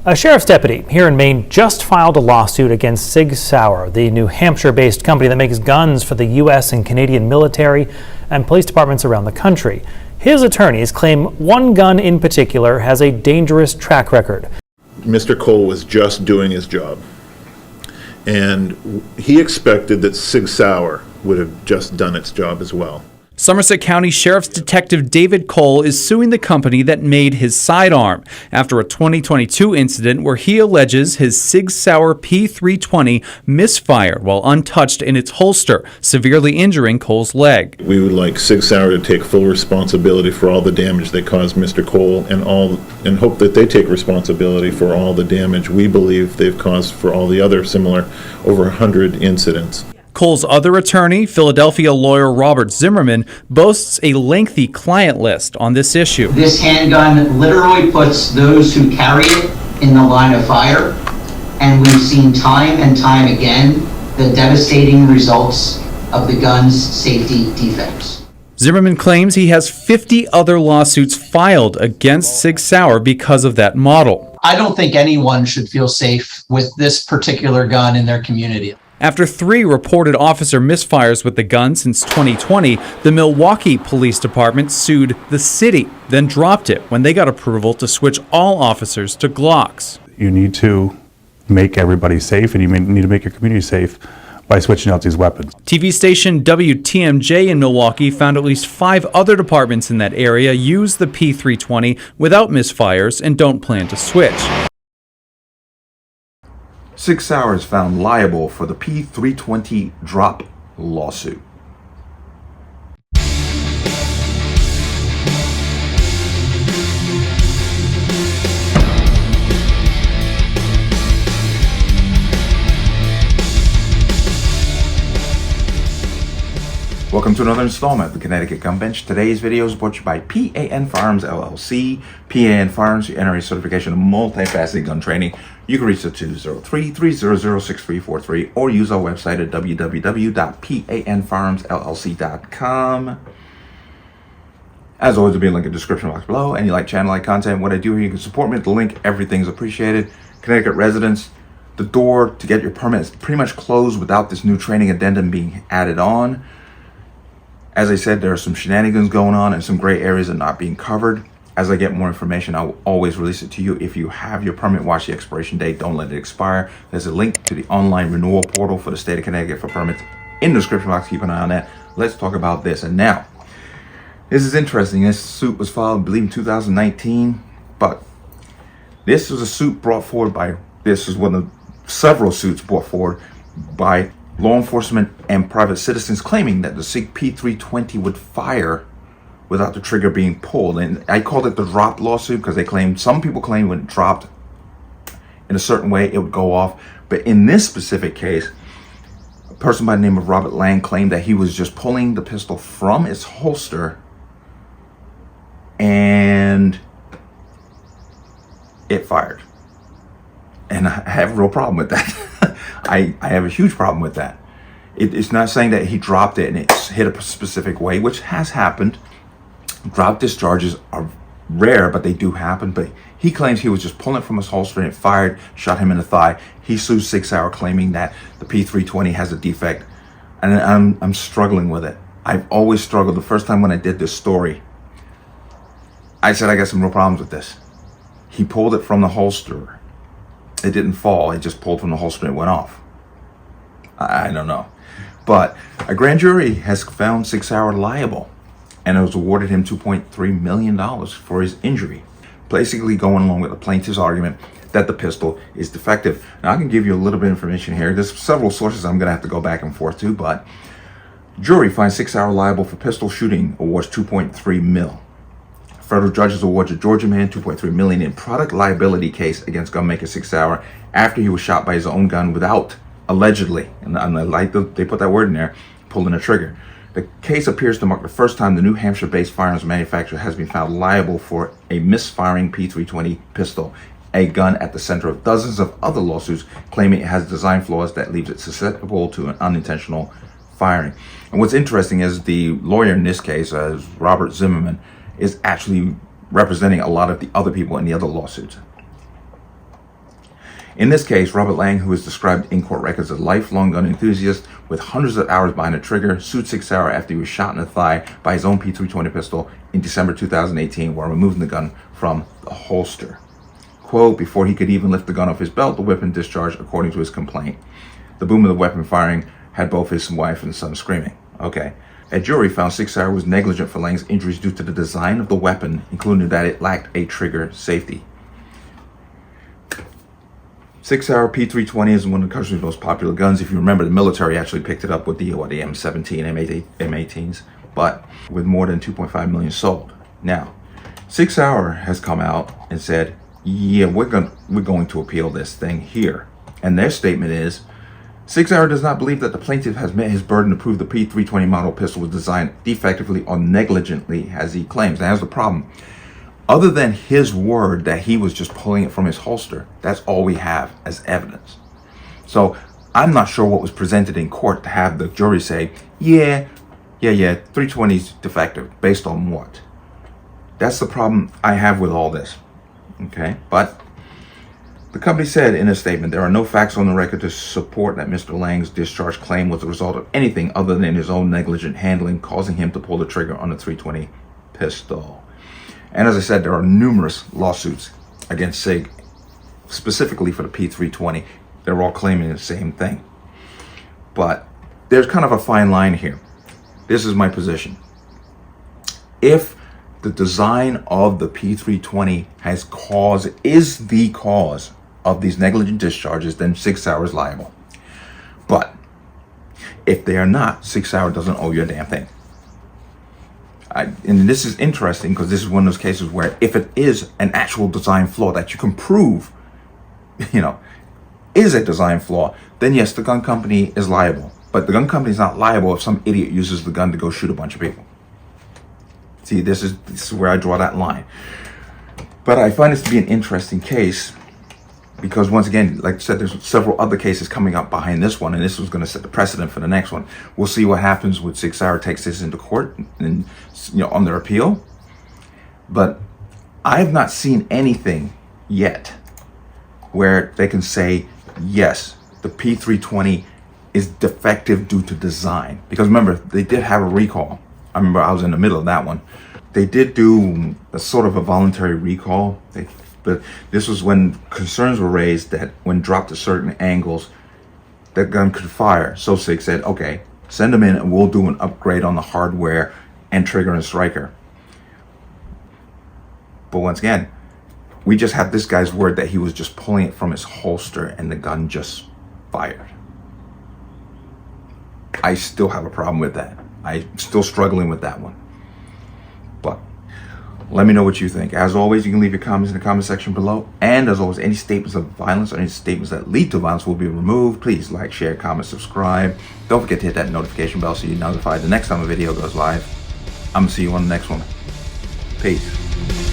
A sheriff's deputy here in Maine just filed a lawsuit against SIG Sauer, the New Hampshire-based company that makes guns for the U.S. and Canadian military and police departments around the country. His attorneys claim one gun in particular has a dangerous track record. Mr. Cole was just doing his job, and he expected that SIG Sauer would have just done its job as well. Somerset County Sheriff's Detective David Cole is suing the company that made his sidearm after a 2022 incident where he alleges his SIG Sauer P320 misfired while untouched in its holster, severely injuring Cole's leg. We would like SIG Sauer to take full responsibility for all the damage they caused Mr. Cole and hope that they take responsibility for all the damage we believe they've caused for all the other similar over 100 incidents. Cole's other attorney, Philadelphia lawyer Robert Zimmerman, boasts a lengthy client list on this issue. This handgun literally puts those who carry it in the line of fire, and we've seen time and time again the devastating results of the gun's safety defects. Zimmerman claims he has 50 other lawsuits filed against SIG Sauer because of that model. I don't think anyone should feel safe with this particular gun in their community. After 3 reported officer misfires with the gun since 2020, the Milwaukee Police Department sued the city, then dropped it when they got approval to switch all officers to Glocks. You need to make everybody safe, and you need to make your community safe by switching out these weapons. TV station WTMJ in Milwaukee found at least 5 other departments in that area use the P320 without misfires and don't plan to switch. SIG Sauer is found liable for the P320 drop lawsuit. Welcome to another installment of the Connecticut Gun Bench. Today's video is brought to you by P.A.N. Firearms LLC. P.A.N. Firearms, your NRA certification of multifaceted gun training. You can reach the 203-300-6343 or use our website at www.panfirearmsllc.com. As always, there'll be a link in the description box below. And you like channel, like content, what I do here, you can support me at the link. Everything's appreciated. Connecticut residents, the door to get your permit is pretty much closed without this new training addendum being added on. As I said, there are some shenanigans going on and some gray areas that are not being covered. As I get more information, I will always release it to you. If you have your permit, watch the expiration date. Don't let it expire. There's a link to the online renewal portal for the state of Connecticut for permits in the description box. Keep an eye on that. Let's talk about this. And now, this is interesting. This suit was filed, I believe, in 2019. But this was a suit brought forward by, this is one of several suits brought forward by law enforcement and private citizens claiming that the SIG P320 would fire without the trigger being pulled. And I called it the drop lawsuit because some people claim when it dropped in a certain way, it would go off. But in this specific case, a person by the name of Robert Lang claimed that he was just pulling the pistol from its holster and it fired. And I have a real problem with that. I have a huge problem with that. It's not saying that he dropped it and it's hit a specific way, which has happened. Drop discharges are rare, but they do happen. But he claims he was just pulling it from his holster and it fired, shot him in the thigh. He sues SIG Sauer claiming that the P320 has a defect. And I'm struggling with it. I've always struggled. The first time when I did this story, I said I got some real problems with this. He pulled it from the holster. It didn't fall, it just pulled from the holster and it went off. I don't know. But a grand jury has found SIG Sauer liable and has awarded him $2.3 million for his injury. Basically going along with the plaintiff's argument that the pistol is defective. Now I can give you a little bit of information here. There's several sources I'm gonna have to go back and forth to, but jury finds SIG Sauer liable for pistol shooting, awards $2.3 million. Federal judges awards a Georgia man $2.3 million in product liability case against gunmaker SIG Sauer after he was shot by his own gun without, allegedly, and I like they put that word in there, pulling a trigger. The case appears to mark the first time the New Hampshire-based firearms manufacturer has been found liable for a misfiring P320 pistol, a gun at the center of dozens of other lawsuits claiming it has design flaws that leaves it susceptible to an unintentional firing. And what's interesting is the lawyer in this case, Robert Zimmerman, is actually representing a lot of the other people in the other lawsuits. In this case, Robert Lang, who is described in court records as a lifelong gun enthusiast with hundreds of hours behind a trigger, sued SIG Sauer after he was shot in the thigh by his own P320 pistol in December 2018 while removing the gun from the holster. Quote, before he could even lift the gun off his belt, the weapon discharged according to his complaint. The boom of the weapon firing had both his wife and son screaming. Okay. A jury found SIG Sauer was negligent for Lang's injuries due to the design of the weapon, including that it lacked a trigger safety. SIG Sauer P320 is one of the country's most popular guns. If you remember, the military actually picked it up with the M17, M18s, but with more than 2.5 million sold. Now, SIG Sauer has come out and said, yeah, we're going to appeal this thing here. And their statement is, SIG Sauer does not believe that the plaintiff has met his burden to prove the P320 model pistol was designed defectively or negligently, as he claims. Now, here's the problem. Other than his word that he was just pulling it from his holster, that's all we have as evidence. So I'm not sure what was presented in court to have the jury say, yeah, 320's defective. Based on what? That's the problem I have with all this. Okay, but the company said in a statement, there are no facts on the record to support that Mr. Lang's discharge claim was the result of anything other than his own negligent handling causing him to pull the trigger on the 320 pistol. And as I said, there are numerous lawsuits against SIG, specifically for the P320. They're all claiming the same thing. But there's kind of a fine line here. This is my position. If the design of the P320 is the cause of these negligent discharges, then SIG Sauer is liable. But if they are not, SIG Sauer doesn't owe you a damn thing. And this is interesting because this is one of those cases where if it is an actual design flaw that you can prove, is a design flaw, then yes, the gun company is liable. But the gun company is not liable if some idiot uses the gun to go shoot a bunch of people. See, this is where I draw that line. But I find this to be an interesting case because once again, like I said, there's several other cases coming up behind this one, and this was going to set the precedent for the next one. We'll see what happens when SIG Sauer takes this into court and on their appeal. But I have not seen anything yet where they can say, yes, the P320 is defective due to design. Because remember, they did have a recall. I remember I was in the middle of that one. They did do a sort of a voluntary recall. But this was when concerns were raised that when dropped at certain angles, that gun could fire. So SIG said, okay, send them in and we'll do an upgrade on the hardware and trigger and striker. But once again, we just have this guy's word that he was just pulling it from his holster and the gun just fired. I still have a problem with that. I'm still struggling with that one. But let me know what you think. As always, you can leave your comments in the comment section below. And as always, any statements of violence or any statements that lead to violence will be removed. Please like, share, comment, subscribe. Don't forget to hit that notification bell so you're notified the next time a video goes live. I'm going to see you on the next one. Peace.